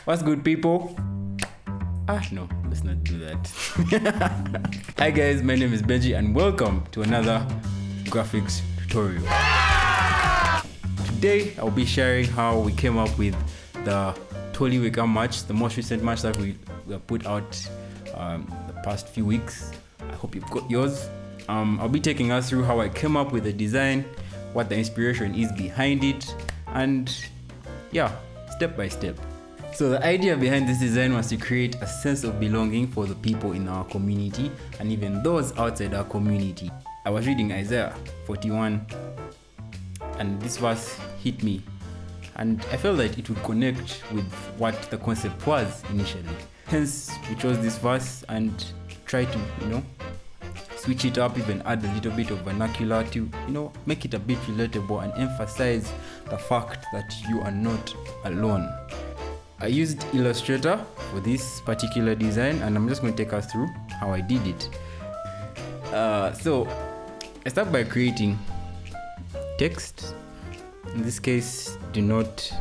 What's good, people? No, let's not do that. Hi guys, my name is Benji and welcome to another graphics tutorial. Today I'll be sharing how we came up with the Toli Weka match, the most recent match that we put out the past few weeks. I hope you've got yours. I'll be taking us through how I came up with the design, what the inspiration is behind it, and yeah, step by step. So the idea behind this design was to create a sense of belonging for the people in our community and even those outside our community. I was reading Isaiah 41 and this verse hit me, and I felt that it would connect with what the concept was initially. Hence we chose this verse and try to, switch it up, even add a little bit of vernacular to, make it a bit relatable and emphasize the fact that you are not alone. I used Illustrator for this particular design and I'm just going to take us through how I did it. So I start by creating text. In this case, do not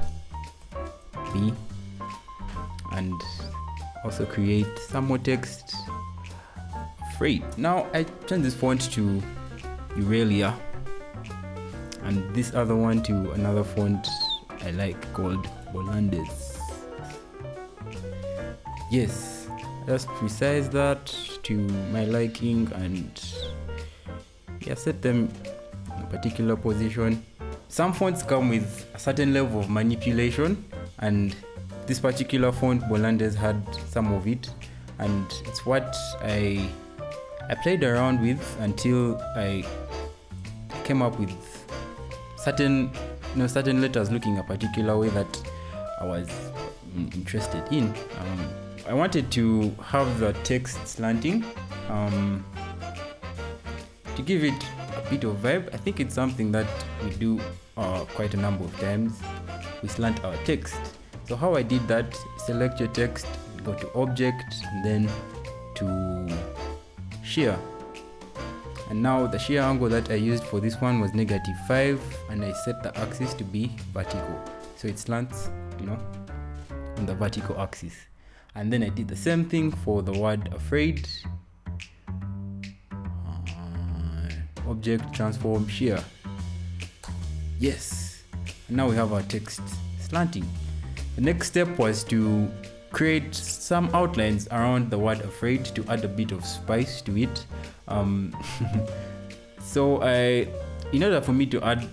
be, and also create some more text. Afraid. Now I change this font to Aurelia and this other one to another font I like called Bolandes. Yes, just resize that to my liking and set them in a particular position. Some fonts come with a certain level of manipulation, and this particular font Bolandes had some of it, and it's what I played around with until I came up with certain letters looking a particular way that I was interested in. I wanted to have the text slanting to give it a bit of vibe. I think it's something that we do quite a number of times. We slant our text. So how I did that, select your text, go to object, and then to shear. And now the shear angle that I used for this one was -5, and I set the axis to be vertical. So it slants, on the vertical axis. And then I did the same thing for the word afraid. Object, transform, shear. Yes. And now we have our text slanting. The next step was to create some outlines around the word afraid to add a bit of spice to it. So in order for me to add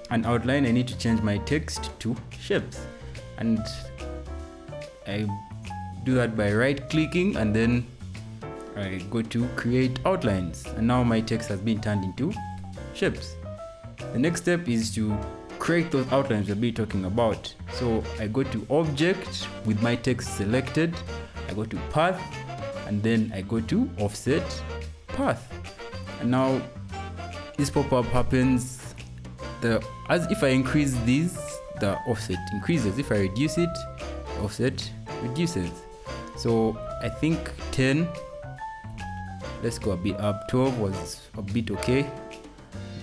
an outline, I need to change my text to shapes. And I do that by right clicking and then I go to create outlines, and now my text has been turned into shapes. The next step is to create those outlines we'll be talking about. So I go to object with my text selected, I go to path, and then I go to offset path. And now this pop-up happens. As if I increase these, the offset increases. If I reduce it, the offset reduces. So I think 10, let's go a bit up. 12 was a bit okay.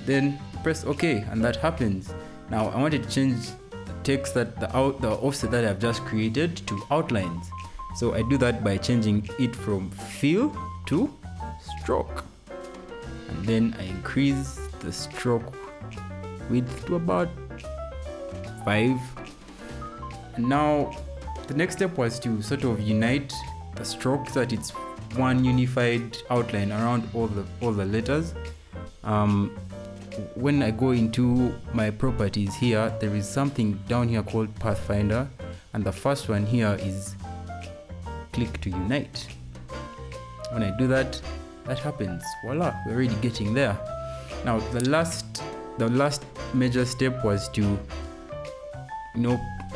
Then press OK, and that happens. Now I wanted to change the text that the offset that I've just created to outlines. So I do that by changing it from fill to stroke, and then I increase the stroke width to about 5. And now the next step was to sort of unite the stroke so that it's one unified outline around all the letters. When I go into my properties here, there is something down here called Pathfinder, and the first one here is click to unite. When I do that, that happens. Voila, we're already getting there. Now the last major step was to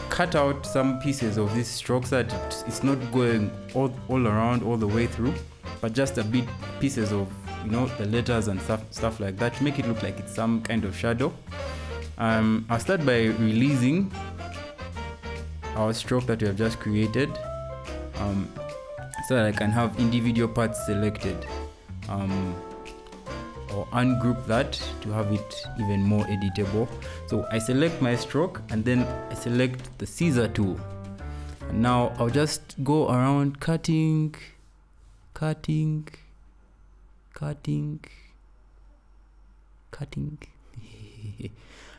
cut out some pieces of this stroke so that it's not going all around all the way through, but just a bit pieces of the letters and stuff like that to make it look like it's some kind of shadow. I'll start by releasing our stroke that we have just created, so that I can have individual parts selected, or ungroup that to have it even more editable. So I select my stroke and then I select the scissor tool. And now I'll just go around cutting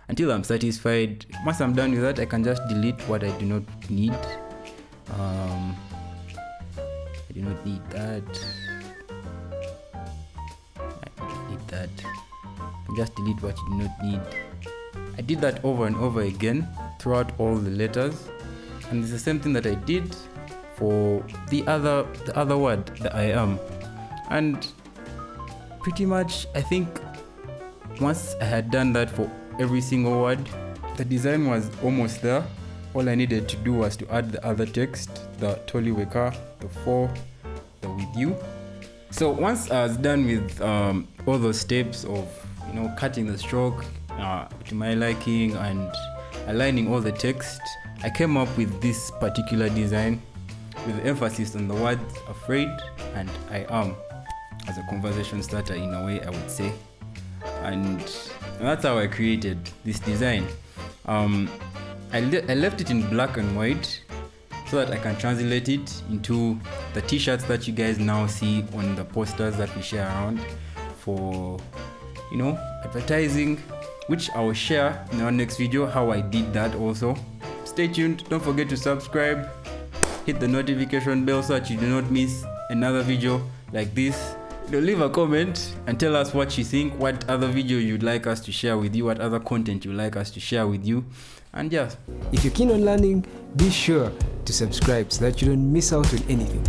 until I'm satisfied. Once I'm done with that, I can just delete what I do not need. I do not need that. I don't need that. I just delete what you do not need. I did that over and over again throughout all the letters, and it's the same thing that I did for the other word, the I am. And pretty much, I think once I had done that for every single word, the design was almost there. All I needed to do was to add the other text, the Toli Weka, the for, the with you. So once I was done with all those steps of cutting the stroke to my liking and aligning all the text, I came up with this particular design with emphasis on the words afraid and I am as a conversation starter, in a way, I would say. And that's how I created this design. I left it in black and white so that I can translate it into the t-shirts that you guys now see on the posters that we share around for advertising, which I will share in our next video how I did that also. Stay tuned, don't forget to subscribe, hit the notification bell so that you do not miss another video like this. Leave a comment and tell us what you think, what other video you'd like us to share with you, what other content you'd like us to share with you. And yeah, if you're keen on learning, be sure to subscribe so that you don't miss out on anything.